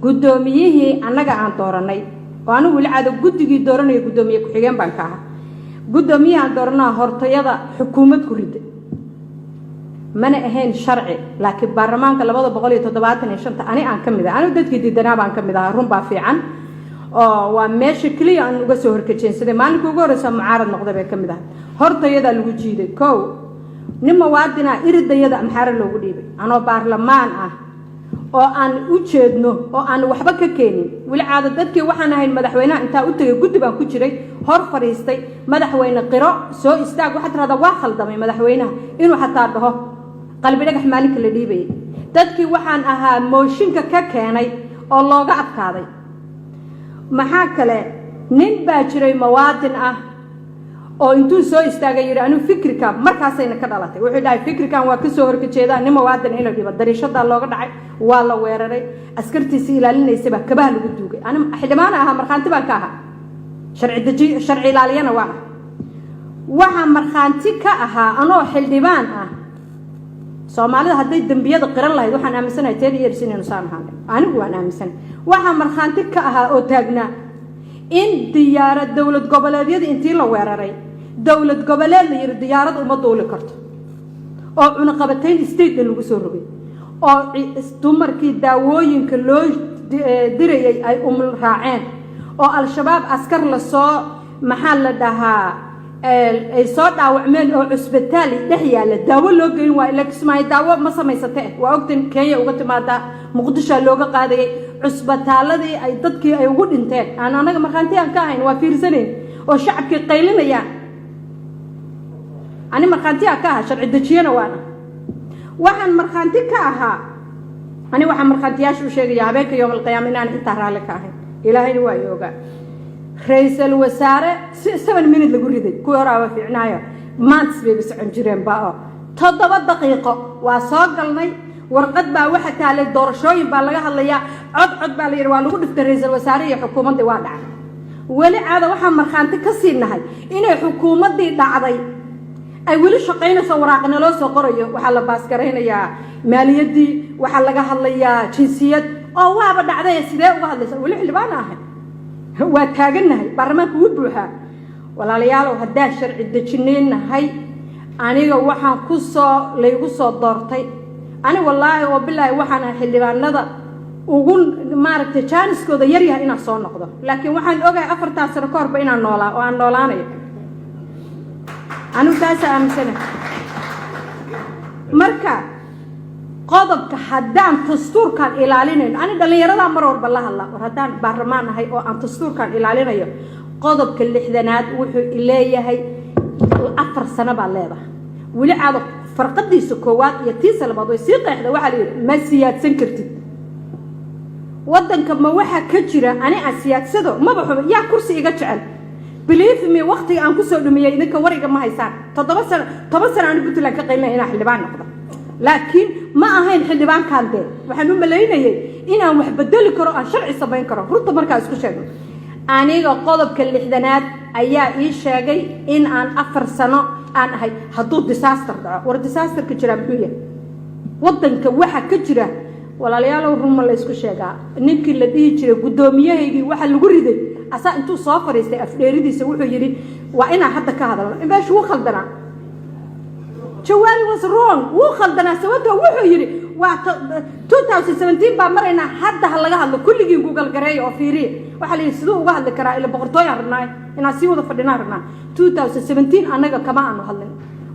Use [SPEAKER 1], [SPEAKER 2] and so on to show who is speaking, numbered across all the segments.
[SPEAKER 1] guddoomiyihii annaga aan dooranay oo anigu wali caado guddigii dooranay guddoomiye ku xigeen baan ka ahaa guddoomiyaha aan dooranaa hortayada xukuumad ku riday mana ahayn sharci laakiin baarlamaanka 275 ani aan ka mid ah anigu dadkii diidanaa baan ka mid ah run baa fiican oo waa meesha kaliya aan uga soo horkajeensaday maalinka ugu horeysa mucaarad noqday bay ka mid ah hortayada lagu jiiday koow nin muwaadina iridayada amxaara loogu dhiibay anoo baarlamaan ah oo aan u jeedno oo aan waxba ka keenin wali caado dadkii waxaan ahayn madaxweynaha inta u tagay guddi baan ku jiray hor fariistay madaxweyne qiro soo istaag waxa tirada waa khaldamay madaxweynaha inuu xataa dhaho qalbi dhagax maalinka la dhiibay dadkii waxaan ahaa mooshinka ka keenay oo looga adkaaday maxaa kale nin baa jiray muwaadin ah oo intuu soo istaagay yiri anu fikirka markaasayna ka dhalatay wuxuu dhahay fikirkan waa ka soo horjeedaa nin muwaadin in la dhibo dariishada looga dhacay waa la weeraray askartiisa ilaalinaysa ba kabaha lagu duugay anu xildhibaan aha marxaanti baan ka aha sharci ilaaliyana waxa marxaanti ka aha anoo xildhibaan ah Soomaalida haday dambiyada qiran lahayd waxaan aaminsanahay 10 years inuu saan ahaan anigu waan aaminsan waxa marxaanti ka aha oo taagnaa in diyaarad dawlad goboleedyada intii la weeraray dawlad goboleed la yiri diyaarad uma duuli karto oo cunaqabatayn state lagu soo rogay oo dumarkii daawooyinka loo dirayay ay raaceen oo al-shabaab askar la soo maxal la dhahaa ay soo dhaawacmeen oo cusbitaal dhex yaala daawo loo geyn waa ila kismay daawo ma samaysatay waa ogtin Kenya uga timaada Muqdisho looga qaaday cusbitaaladii ay dadkii ay ugu dhinteen anaga marxaanti aan ka ahayn waa fiirsaneen oo shacabkii qaylinaya ani marxaanti aan ka ahaa sharci dajiyana waxaan marxaanti ka ahaa ani waxaan marxaantiyaashu sheegaya habeenka yoom qiyaamah inaan inta raali ka ahayn ilaahayna waa yooga ra'iisul wasaare 7 minute lagu riday ku horaaba fiicnaayo maanta bay socon jireen baa 7 daqiiqo waa soo galnay warqad baa waxa taalay doorashooyin baa laga hadlayaa cod baa la yiri waa lagu dhiftay ra'iisul wasaare iyo xukuumadda waa dhacay wali caada waxa marxaanti ka siinahay inay xukuumaddii dhacday ay wali shaqeynayso waraaqna loo soo qorayo waxa la baas gareynayaa maaliyadii waxa laga hadlayaa jinsiyad oo waaba dhacday sidee uga hadlaysaa wali xilbaan ahay waa taaganahay baarlamaanka uu buuxa walaalayaal hadaa sharci dajineenahay aniga waxaan ku soo leeyahay soo doortay ani wallahi oo billahi waxaan xildhibaanada ugu maaragtay jaaniskooda yar yahay inaan soo noqdo laakiin waxaan ogahay 4 sano ka horba inaan noolaa oo aan noolaanayo anu taas aaminsan marka qodobka haddaan dastuurkan ilaalinayn ani dhalinyarada mar walba la hadla war haddaan baarlamaan ahay oo aan dastuurkan ilaalinayo qodobka 6aad wuxuu leeyahay 4 sano baa leedahay wali caado farqadiisa koowaad iyo tiisa labaad way sii qeexda waxa la yiri ma siyaadsan kartid wadanka ma waxa ka jira ani aan siyaadsado ma baxo yaa kursi iga jecel believe me waqtiga aan ku soo dhumiyay idinka wariga ma haysaan 7 sano aan Puntland ka qaylnay inaan xildhibaan noqdo laakiin ma ahayn xildhibaan kaante waxaan u maleynayay inaan wax bedeli karo aan sharci sameyn karo runta markaa isku sheegno aniga qodobka 6aad ayaa ii sheegay in aan 4 sano aan ahay hadduu disaster dhaco war disaster ka jira muxuu yahay wadanka waxa ka jira walaalayaal ruma la isku sheegaa ninkii la dhihi jiray guddoomiyahaygii waxa lagu riday asa intuu soo fariistay afdheeridiisa wuxuu yiri waa inaan hadda ka hadalno meesha uu khaldana Jawari was wrong wuu khaldana sababtoo wuxuu yiri waa 2017 baa marayna hadda laga hadlo kulligii Google gareey oo fiiriye waxa la yiri sidoo uga hadli karaa ila boqortooy arnaa inaan si wada fadhinaa arnaa 2017 anaga kama aanu hadlin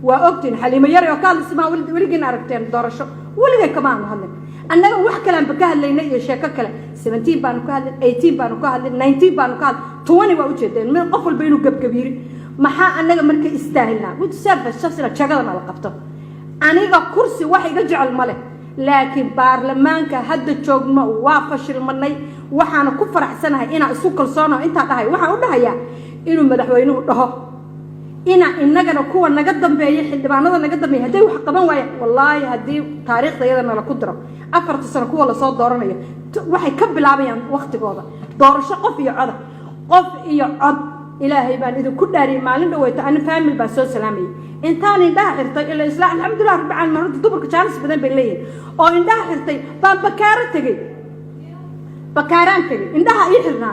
[SPEAKER 1] waa ogtiin xaliimo yar oo kaal isma waligiin aragteen doorasho waliga kama aanu hadlin annaga wax kale aan ka hadlaynay iyo sheeko kale 17 baan ka hadlay 18 baan ka hadlay 19 baan ka hadlay 20 waa u jeedeen mid qof walba inuu gabgabiiri maxaa annaga marka istaahilna wad service shaqsiga jagada la qabto aniga kursi wax iga jecel male laakiin baarlamaanka hadda joogno waa fashilmanay waxaan ku faraxsanahay inaan isku kalsoono inta dhahay waxaan u dhahayaa inuu madaxweynuhu dhaho inagana kuwa naga dambeeyay xildhibaanada naga dambeeyay haday wax qaban waayeen wallahi hadii taariikhdayada la ku diro 4 sano kuwa la soo dooranayo waxay ka bilaabayaan waqtigooda doorasho qof iyo cod ilaahay baan idin ku dhaariyay maalin dhaweeyta aan family baa soo salaamay intaan indhaha xirtay ilaa isla alxamdulillah rabbil caalamiin dumarka jaanis badan bay leeyihiin oo indhaha xirtay baan bakaara tagay بكاران تجي عندها يحرنا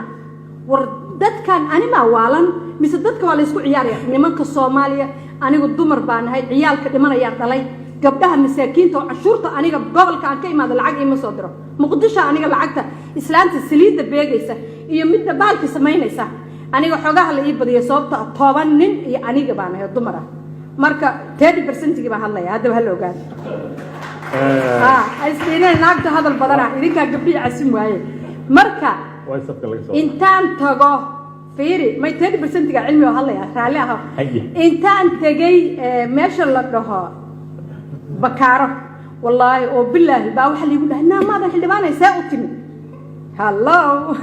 [SPEAKER 1] وردت كان أنا ما والن مثل ولا يسكو عياري نمك الصومالية أنا قد دمر بان هاي عيال كدمنا يعطلي قبلها مساكين تو عشورته أنا قبل كان كي ما ذا العقل مصدره مقدشة أنا العقدة إسلامة السليد بيجيسه يمد بالك سمينيسه أنا حقها اللي يبدي يصوبته طبعاً أنا قبانا هي الدمرة مركا 30% جبها الله هذا بهاللو قال أستينا ناقد هذا البضرة إذا كان قبلي عسيم وعي مركا إنتان تجاه فيري ما 30% علمي وهلا يا خالها إنتان تجي ماشى الله رها بكارة والله وبالله باوح اللي يقول لنا ما ذا اللي بانا يساوتني هلا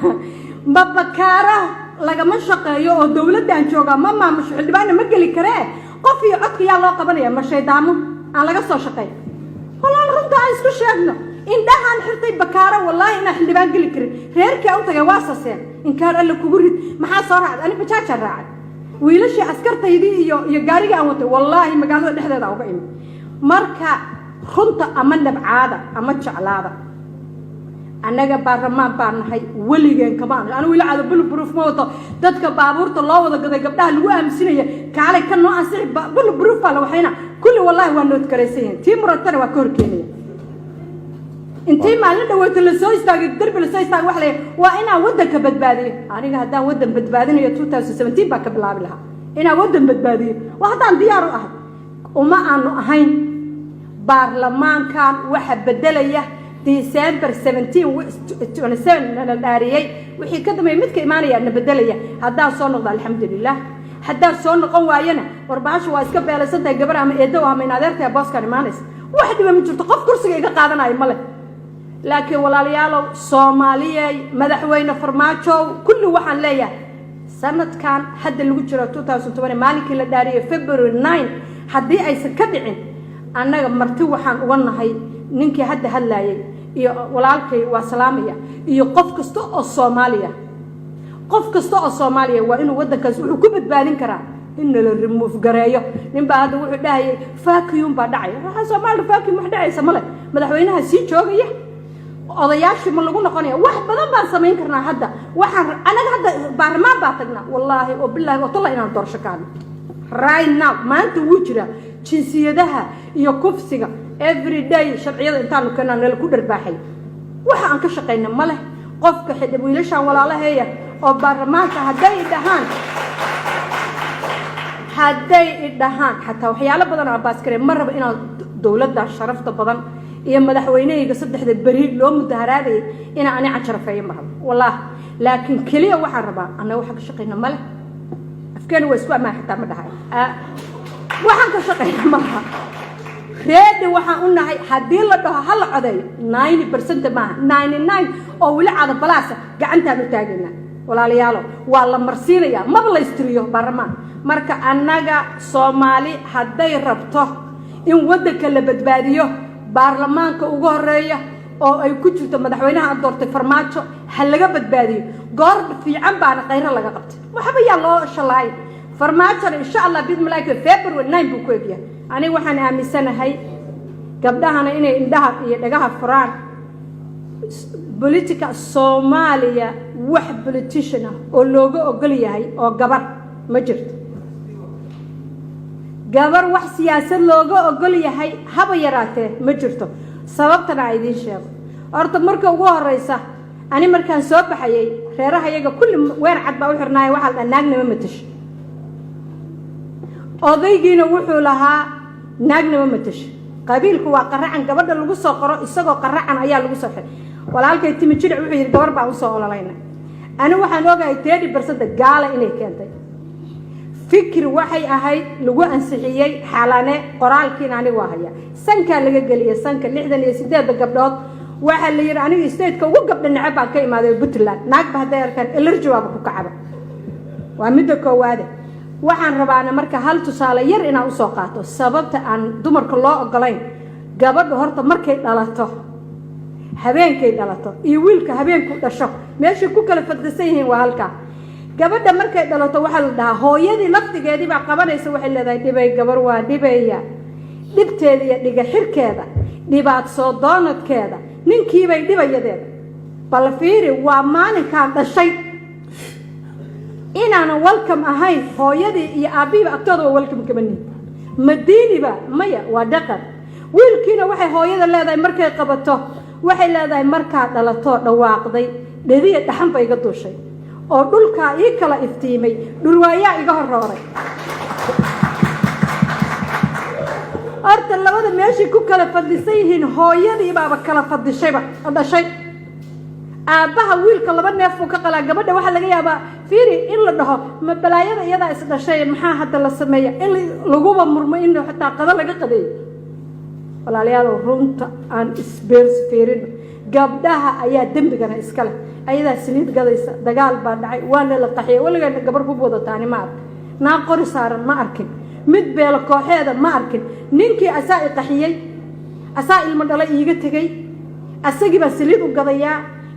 [SPEAKER 1] بكارة لقى مشقة يو الدولة ده نشوفها ماما مش اللي بانا مقلي كره قفي عطك يا الله قبل يا مش دامو أنا لقى صار شقي والله الرد عايز كل شيء إن ده عن حرتي بكارة والله إن اللي بنقلي كره غيرك أنت جواسة سين إن كان قال لك وجرد ما حصار أنا بتشاش الرعد ويلش عسكرت يدي يجاري أنت والله ما قالوا ده هذا وقيم مركا خنت أمنا بعادة أمتش على هذا أنا جبار ما بانهاي وليجن كمان أنا ولا على بروف موته تدك بابورت الله وذا قد جبتها الوهم سنية كعلي كان نوع سعي بروف على وحينا كل والله وانو تكرسين تيم مرتنا وكوركيني انتي ما لنا وقت السويس تاج الدرب السويس تاج وحلي وأنا ودك بدبادي أنا هدا ودن بدبادي يا 2017 باك بلابلها أنا ودن بدبادي وهذا ديار أحد وما أنو هين برلمان كان واحد بدليه ديسمبر 17 أنا داريي وحي كده ما يمتك إيمانية أنا بدليه هدا صون نقضى الحمد لله هدا صون نقوم ويانا وربعش واسكب على سنة جبرها من يدوها من عذرتها باس كان مانس واحد من تقف كرسي قاعدنا أي ملك لكن ولا ليالو صومالية مدحوين فرماتشو كل واحد ليه سنة كان حد اللي وجرا 2008 مالك اللي داريه فبراير 9 حدي أي سكبعين أنا مرتوحان وانا هاي ninkii hadda hadlaayay iyo walaalkay waa salaamaya iyo qof kasta oo Soomaaliya waa inuu wadankaas wuxuu ku badbaadin karaa in la remove gareeyo ninba hadda wuxuu dhahay faakiyum baa dhacay waxa Soomaaliya faakiyum wax dhacaysa male madaxweynaha sii joogaya odayaashii ma lagu noqonaya wax badan baan sameyn karnaa hadda waxaan anaga hadda baarmaan baa tagnaa wallahi oo billahi oo talla inaan doorsho kaan right now maanta wuu jira jinsiyadaha iyo kufsiga every day sharciyada intaanu kana nala ku darbaaxay waxa aan ka shaqeynaa ma leh qofka xidib wiilashan walaalaheeya oo baarlamaanka hadday dhahaan xataa waxyaalo badan oo baas kareen ma rabo inaan dawladda sharafta badan iyo madaxweynahayga saddexda bari loo mudaharaadayay ina ani cajarafeeyo ma rabo wallahi laakiin kaliya waxaan rabaa anaga waxa ka shaqeynaa ma leh afkeena waa isku amaan xataa ma dhahay waxaan ka shaqeynaa ma laha reedi waxaan u nahay haddii la dhaho hal codeeyo 90% maaha 99 oo weli cada balaasa gacantaan u taagayna walaalayaalo waa la marsiinayaa maba la istiriyo baarlamaan marka annaga Soomaali hadday rabto in wadanka la badbaadiyo baarlamaanka ugu horeeya oo ay ku jirto madaxweynaha doortay farmaajo hal laga badbaadiyo goor fiican baan qayro laga qabtay waxba yaa loo shalaay farmaajo insha Allah bid malaa'ika February 9 buu ku eegyaa أنا وحنا أمسنا هاي قبلها أنا إني إندها يدقها فران بوليتيكا الصومالية واحد بوليتيشنا اللوجو أقولي هاي أو قبر مجرد قبر واحد سياسة اللوجو أقولي هاي هبا يراته مجرده سببتنا عايدين شيء أرد مركب وجوه الرئيسة أنا مركان صوب حيي خيرها يجا كل وين عد بوحرناي واحد الناقن ما متش أضيجينا وحول لها ناقن ما متش قبيلك وقرعن قبل الوصة قرأ السجوا قرعن عيال الوصة ولا لك يتم تشرع وحي الجبر بعوصة ولا لينا أنا واحد وجا يتادي برصد الجالة إليه كانت فكر وحي أهاي لجوء أنسحيي حالنا قرال كين عليه وهاي سنك اللي جالية سنك اللي إحدى اللي يسداد الجبلات واحد اللي يراني يستيد كوجب النعب على كي ما ذي بتلان ناق بهذا كان الرجوع بكعبة ومدة كواده waxaan rabaa ana marka hal tusaale yar inaan u soo qaato sababta aan dumarka loo ogolayn gabadhu horta markay dhalato habeenkay dhalato iyo wiilka habeenku dhasho meesha ku kala fadhisan yihiin waa halka gabadha markay dhalato waxa la dhahaa hooyadii laftigeedii baa qabanaysa waxay leedahay dhibay gabar waa dhibaya dhibteeda iyo dhiga xirkeeda dhibaat soo doonadkeeda ninkii bay dhibayadeeda balfiiri waa maalinkaan dhashay inaanan welcome ahayn hooyadii iyo aabbihiiba agtooda waa welcome kabanin madiiniba maya waa dhaqan wiilkiina waxay hooyada leedahay markay qabato waxay leedahay markaa dhalatoo dhawaaqday dhediya dhaxan ba iga duushay oo dhulkaa ii kala iftiimay dhulwaayaa iga horooray horta labada meeshii ku kala fadhisan yihiin hooyadii baaba kala fadhishayba dhashay aabbaha wiilka laba neef uu ka qalaa gabadha waxa laga yaabaa fiiri in la dhaho ma balaayada iyadaa is dhashay maxaa hadda la sameeya in laguba murmo in xitaa qada laga qadeeyo walaalayaal runta aan isbeers fiirin gabdhaha ayaa dembigana iska leh ayadaa saliid gadaysa dagaal baa dhacay waana la qaxiyay waligeena gabar ku wadataani ma arkin naa qori saaran ma arkin mid beelo kooxeeda ma arkin ninkii asaa i qaxiyey asaa ilmo dhala iiga tegay asagii baa saliid u gadayaa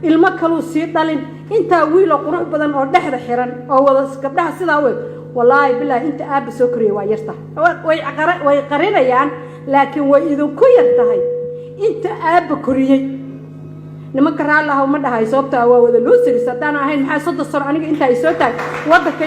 [SPEAKER 1] ilmo kaluu sii dhalin intaa wiil oo qurux badan oo dhexda xiran oo wada gabdhaha sidaa weeg wallaahi bilaahi inta aabba soo koriyay waa yarta way qarinayaan laakiin way idinku yar tahay inta aabba koriyey nimanka raalli ah ma dhahay sababta waa wada loo siris haddaan ahayn maxaa 3 sano aniga inta ay soo taag waddanka